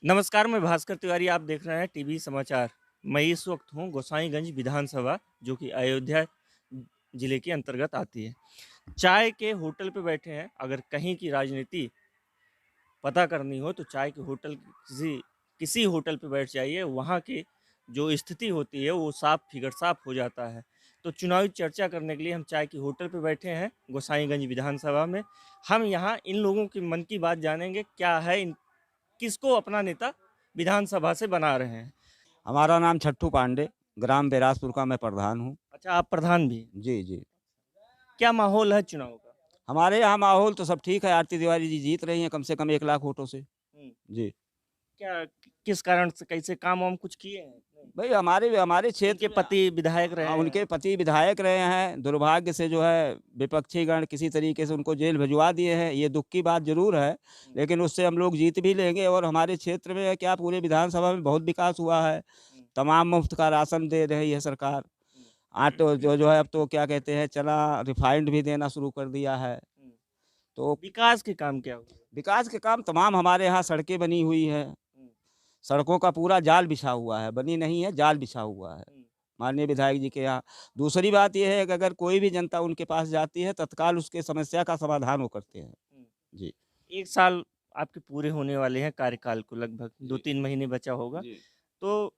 नमस्कार, मैं भास्कर तिवारी, आप देख रहे हैं टीवी समाचार। मैं इस वक्त हूँ गोसाईगंज विधानसभा, जो कि अयोध्या जिले के अंतर्गत आती है। चाय के होटल पे बैठे हैं। अगर कहीं की राजनीति पता करनी हो तो चाय के होटल किसी किसी होटल पे बैठ जाइए, वहाँ की जो स्थिति होती है वो साफ फिगर साफ हो जाता है। तो चुनावी चर्चा करने के लिए हम चाय के होटल पे बैठे हैं गोसाईगंज विधानसभा में। हम यहाँ इन लोगों की मन की बात जानेंगे, क्या है, किसको अपना नेता विधानसभा से बना रहे हैं। हमारा नाम छट्टू पांडे, ग्राम बेरासपुर का मैं प्रधान हूँ। अच्छा, आप प्रधान भी हैं। जी, जी। क्या माहौल है चुनाव का? हमारे यहाँ माहौल तो सब ठीक है, आरती तिवारी जी जीत रही हैं कम से कम 1 लाख वोटों से। हम्म, जी। क्या, किस कारण से, कैसे काम वाम कुछ किए हैं? नहीं। भई हमारे क्षेत्र उनके में पति विधायक रहे हैं। उनके पति विधायक रहे हैं, दुर्भाग्य से जो है विपक्षी गण किसी तरीके से उनको जेल भिजवा दिए हैं, ये दुःख की बात ज़रूर है, हम्म, लेकिन उससे हम लोग जीत भी लेंगे और हमारे क्षेत्र में क्या पूरे विधानसभा में बहुत विकास हुआ है। हम्म, तमाम मुफ्त का राशन दे रही है सरकार। हम्म, आटो जो है अब तो क्या कहते हैं चना रिफाइंड भी देना शुरू कर दिया है। हम्म। तो विकास के काम क्या हुए? विकास के काम तमाम हमारे यहाँ सड़कें बनी हुई हैं। हम्म, सड़कों का पूरा जाल बिछा हुआ है, बनी नहीं है, जाल बिछा हुआ है, हम्म, माननीय विधायक जी के यहाँ। दूसरी बात ये है कि अगर कोई भी जनता उनके पास जाती है, तत्काल उसके समस्या का समाधान वो करते हैं। हम्म। जी। 1 साल आपके पूरे होने वाले हैं कार्यकाल को, लगभग दो जी, तीन महीने बचा होगा। जी, तो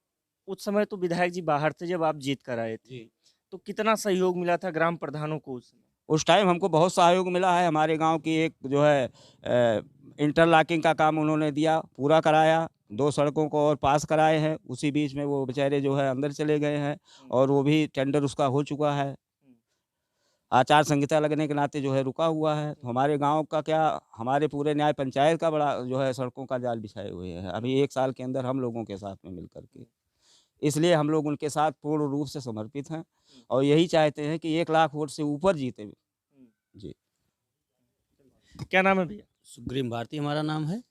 उस समय तो विधायक जी बाहर थे जब आप जीत कर आए थे। जी। तो कितना सहयोग मिला था ग्राम प्रधानों को उस समय? उस टाइम हमको बहुत सहयोग मिला है, हमारे गाँव की एक जो है इंटरलॉकिंग का काम उन्होंने दिया, पूरा कराया, 2 सड़कों को और पास कराए हैं, उसी बीच में वो बेचारे जो है अंदर चले गए हैं हम्म, और वो भी टेंडर उसका हो चुका है। हम्म, आचार संहिता लगने के नाते जो है रुका हुआ है। तो हमारे गाँव का क्या हमारे पूरे न्याय पंचायत का बड़ा जो है सड़कों का जाल बिछाए हुए हैं। हम्म, अभी 1 साल के अंदर हम लोगों के साथ में मिल कर के। हम्म, इसलिए हम लोग उनके साथ पूर्ण रूप से समर्पित हैं हम्म, और यही चाहते हैं कि 1 लाख वोट से ऊपर जीते। हम्म। जी। क्या नाम है भैया? सुग्रीम भारती हमारा नाम है।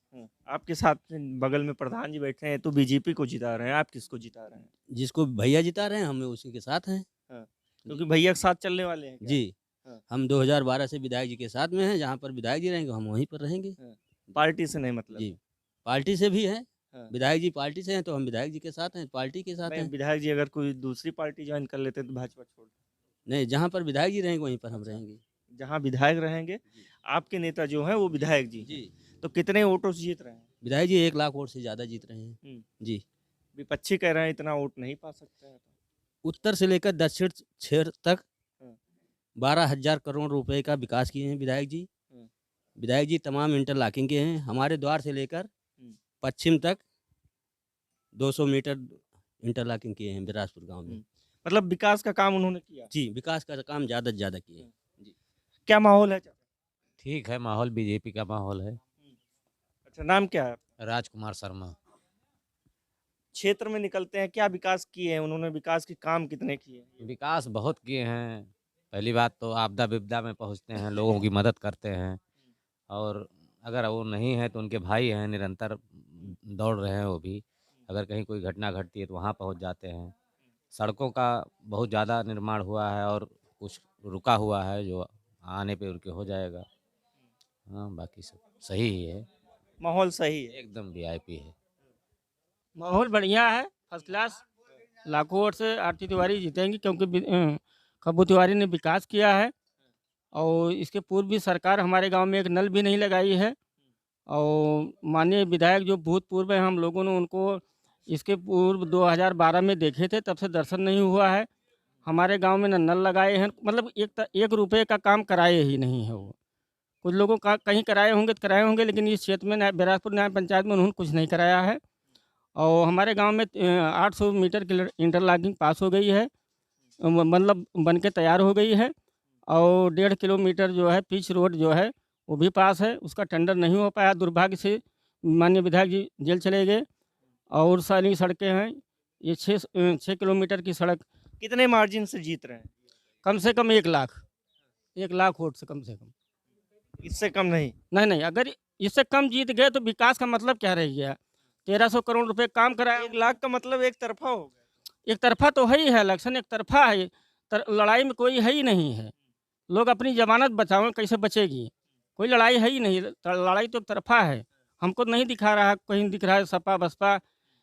आपके साथ में बगल में प्रधान जी बैठे हैं, तो बीजेपी को जिता रहे हैं, आप किसको जिता रहे हैं? जिसको भैया जिता रहे हैं, हम उसी के साथ हैं। हाँ, क्योंकि जी। भैया के साथ चलने वाले हैं क्या? जी, हाँ, हम 2012 से विधायक जी के साथ में हैं, जहाँ पर विधायक जी रहेंगे, हम वहीं पर रहेंगे। हाँ। पार्टी से नहीं मतलब जी, है। पार्टी से भी हैं, हाँ। विधायक जी पार्टी से हैं, तो हम विधायक जी के साथ हैं, पार्टी के साथ नहीं, हैं। विधायक जी अगर कोई दूसरी पार्टी ज्वाइन कर लेते तो भाजपा छोड़। नहीं, जहाँ पर विधायक जी रहेंगे, वहीं पर हम अच्छा, रहेंगे। जहाँ विधायक रहेंगे, जी। आपके नेता जो हैं वो विधायक जी हैं। जी, तो कितने वोटों से जीत रहे हैं? विधायक जी 1 लाख वोट से ज़्यादा जीत रहे हैं। हम्म, जी, विपक्षी कह रहे हैं इतना वोट नहीं पा सकते हैं तो। उत्तर से लेकर दक्षिण क्षेत्र तक हाँ, 12,000 करोड़ रुपए का विकास किए हैं विधायक जी। हाँ, विधायक जी तमाम इंटरलॉकिंग के हैं, हमारे द्वार से लेकर हम्म, पश्चिम तक 200 मीटर इंटरलॉकिंग किए हैं बिलासपुर गाँव में। हम्म। मतलब विकास का काम उन्होंने किया। जी, विकास का काम ज़्यादा से ज़्यादा किए हम्म। हैं। जी। क्या माहौल है? ठीक है, माहौल बीजेपी का माहौल है। अच्छा, नाम क्या है? राजकुमार शर्मा। क्षेत्र में निकलते हैं, क्या विकास किए हैं उन्होंने? विकास के काम कितने किए हैं ये विकास बहुत किए हैं। पहली बात तो आपदा-विपदा में पहुँचते हैं, लोगों की मदद करते हैं और अगर वो नहीं है तो उनके भाई हैं, निरंतर दौड़ रहे हैं वो भी। अगर कहीं कोई घटना घटती है तो वहाँ पहुँच जाते हैं। सड़कों का बहुत ज़्यादा निर्माण हुआ है और कुछ रुका हुआ है जो आने पे उनके हो जाएगा। हाँ, बाकी सब सही ही है, माहौल सही है? एकदम वीआईपी है। माहौल बढ़िया है, फर्स्ट क्लास। लाखों वोट से आरती तिवारी जीतेंगी, क्योंकि खब्बू तिवारी ने विकास किया है। और इसके पूर्व भी सरकार हमारे गांव में एक नल भी नहीं लगाई है। और माननीय विधायक जो भूतपूर्व हैं, हम लोगों ने उनको इसके पूर्व 2012 में देखे थे, तब से दर्शन नहीं हुआ है। हमारे गांव में न नल लगाए हैं, मतलब एक रुपये का काम कराए ही नहीं है वो। कुछ लोगों का कहीं कराए होंगे तो कराए होंगे, लेकिन इस क्षेत्र में बिलासपुर न्याय पंचायत में उन्होंने कुछ नहीं कराया है। और हमारे गांव में 800 मीटर की इंटरलॉकिंग पास हो गई है, मतलब बन के तैयार हो गई है। और 1.5 किलोमीटर जो है पिच रोड जो है वो भी पास है, उसका टेंडर नहीं हो पाया, दुर्भाग्य से माननीय विधायक जी जेल चले गए। और सारी सड़कें हैं, ये 6 किलोमीटर की सड़क। कितने मार्जिन से जीत रहे हैं? कम से कम 1 लाख वोट से कम से कम। इससे कम नहीं? नहीं नहीं, अगर इससे कम जीत गए तो विकास का मतलब क्या रह गया? 1300 करोड़ रुपए काम कराया। 1 लाख का मतलब एक तरफा हो गया। एक तरफा तो है ही है, इलेक्शन एक तरफा है। लड़ाई में कोई है ही नहीं है। लोग अपनी जमानत बचावें, कैसे बचेगी? कोई लड़ाई है ही नहीं, लड़ाई तो एक तरफा है। हमको नहीं दिखा रहा है, कहीं दिख रहा है सपा बसपा,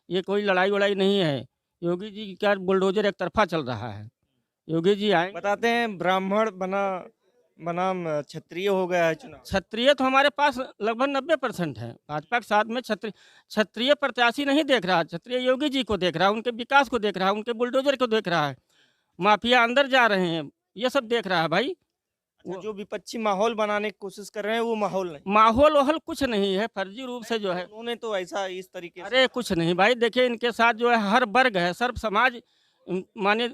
ये कोई लड़ाई वड़ाई नहीं है। योगी जी क्या बुलडोजर एक तरफा चल रहा है। योगी जी आए, बताते हैं ब्राह्मण बनाम क्षत्रिय हो गया है चुनाव। क्षत्रिय तो हमारे पास लगभग 90% है। भाजपा के साथ में क्षत्रिय प्रत्याशी नहीं देख रहा, क्षत्रिय योगी जी को देख रहा है, उनके विकास को देख रहा है, उनके बुलडोजर को देख रहा है, माफिया अंदर जा रहे हैं, ये सब देख रहा है भाई। अच्छा, जो विपक्षी माहौल बनाने की कोशिश कर रहे हैं वो माहौल नहीं, माहौल वहल कुछ नहीं है, फर्जी रूप से जो है। उन्होंने तो ऐसा इस तरीके से अरे कुछ नहीं भाई, देखिए इनके साथ जो है हर वर्ग है, सर्व समाज माने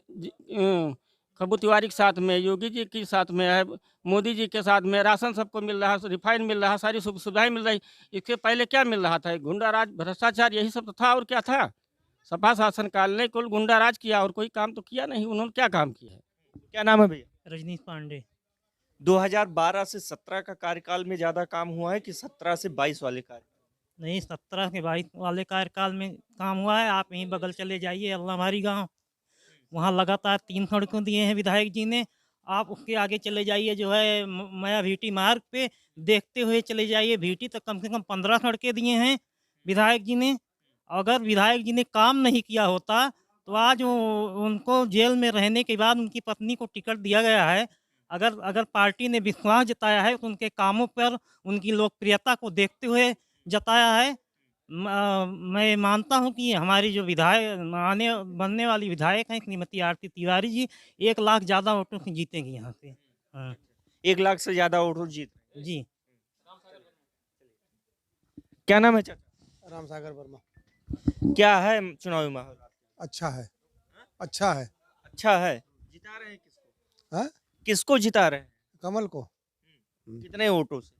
खब्बू तिवारी के साथ में, योगी जी के साथ में है, मोदी जी के साथ में, राशन सबको मिल रहा है, रिफाइन मिल रहा है, सारी सुविधाएं मिल रही। इसके पहले क्या मिल रहा था? गुंडा राज, भ्रष्टाचार, यही सब तो था और क्या था। सपा शासन काल ने कुल गुंडा राज किया और कोई काम तो किया नहीं। उन्होंने क्या काम किया है? क्या नाम है भैया? रजनीश पांडे। 2012 से 17 का कार्यकाल में ज्यादा काम हुआ है कि 17 से 22 वाले कार्यकाल? नहीं, 17 के 22 वाले कार्यकाल में काम हुआ है। आप यहीं बगल चले जाइए अल्लाहमारी गांव, वहाँ लगातार 3 सड़कों दिए हैं विधायक जी ने। आप उसके आगे चले जाइए जो है माया भीटी मार्ग पे, देखते हुए चले जाइए भीटी तक कम से कम 15 सड़कें दिए हैं विधायक जी ने। अगर विधायक जी ने काम नहीं किया होता तो आज उनको जेल में रहने के बाद उनकी पत्नी को टिकट दिया गया है। अगर अगर पार्टी ने विश्वास जताया है तो उनके कामों पर, उनकी लोकप्रियता को देखते हुए जताया है। मैं मानता हूँ कि हमारी जो विधायक आने बनने वाली विधायक हैं श्रीमती आरती तिवारी जी 1 लाख ज़्यादा वोटों से जीतेंगी यहाँ से। हाँ 1 लाख से ज्यादा वोट जीत। जी। क्या नाम है चाचा? राम सागर वर्मा। क्या है चुनावी माहौल? अच्छा है, अच्छा है। अच्छा है। जिता रहे हैं किसको? हाँ? किसको जिता रहे हैं? कमल को। कितने वोटों से?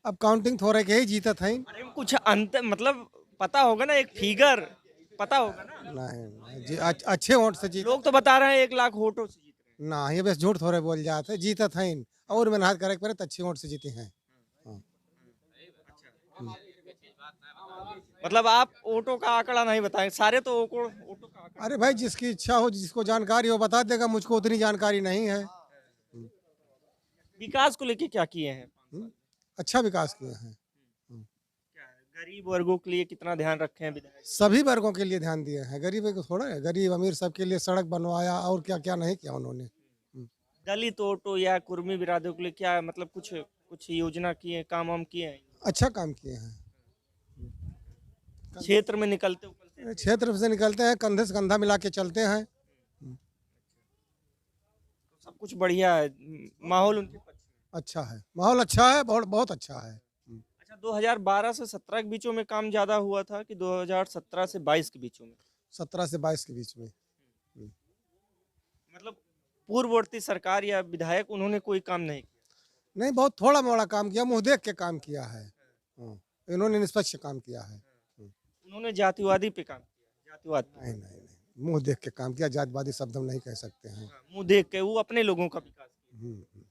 अब काउंटिंग थोड़े के ही जीतत हैं। अरे कुछ अंत मतलब पता होगा ना, एक फिगर पता होगा ना। नहीं, अच्छे वोट से जीत। लोग तो बता रहे हैं 1 लाख वोटों से जीत रहे हैं। ना ये बस झूठ थोड़े बोल जाते, जीतत हैं और मेहनत करे पर अच्छे वोट से जीते हैं। मतलब आप वोटों का आंकड़ा नहीं बताएं, सारे तो वोटों का आंकड़ा। अरे भाई जिसकी इच्छा हो, जिसको जानकारी हो बता देगा, मुझको उतनी जानकारी नहीं है। विकास को लेके क्या किए हैं? अच्छा विकास किए हैं। क्या है? गरीब वर्गों के लिए कितना ध्यान रखे हैं विधायक? सभी वर्गों के लिए ध्यान दिए हैं, गरीब को थोड़ा है, गरीब अमीर सबके लिए सड़क बनवाया और क्या क्या नहीं किया उन्होंने। दलित वोटों या कुर्मी बिरादरों के लिए क्या मतलब कुछ कुछ योजना किए, काम वाम किए हैं? अच्छा काम किए हैं। क्षेत्र में निकलते उकलते क्षेत्र से निकलते हैं, कंधे से कंधा मिला के चलते हैं। सब कुछ बढ़िया है, माहौल उनके पक्ष में। अच्छा है, माहौल अच्छा है, बहुत बहुत अच्छा है। अच्छा, 2012 से 17 के बीचों में काम ज्यादा हुआ था कि 2017 से 22 के बीचों में? 17 से 22 के बीच में। मतलब पूर्ववर्ती सरकार या विधायक उन्होंने कोई काम नहीं किया? नहीं, बहुत थोड़ा मोड़ा काम किया, मुंह देख के काम किया है। इन्होंने निष्पक्ष काम किया है। उन्होंने जातिवादी पे काम किया? जातिवाद पे? नहीं नहीं नहीं, मुंह देख के काम किया, जातिवादी शब्द हम नहीं कह सकते हैं। मुंह देख के वो अपने लोगों का विकास किया।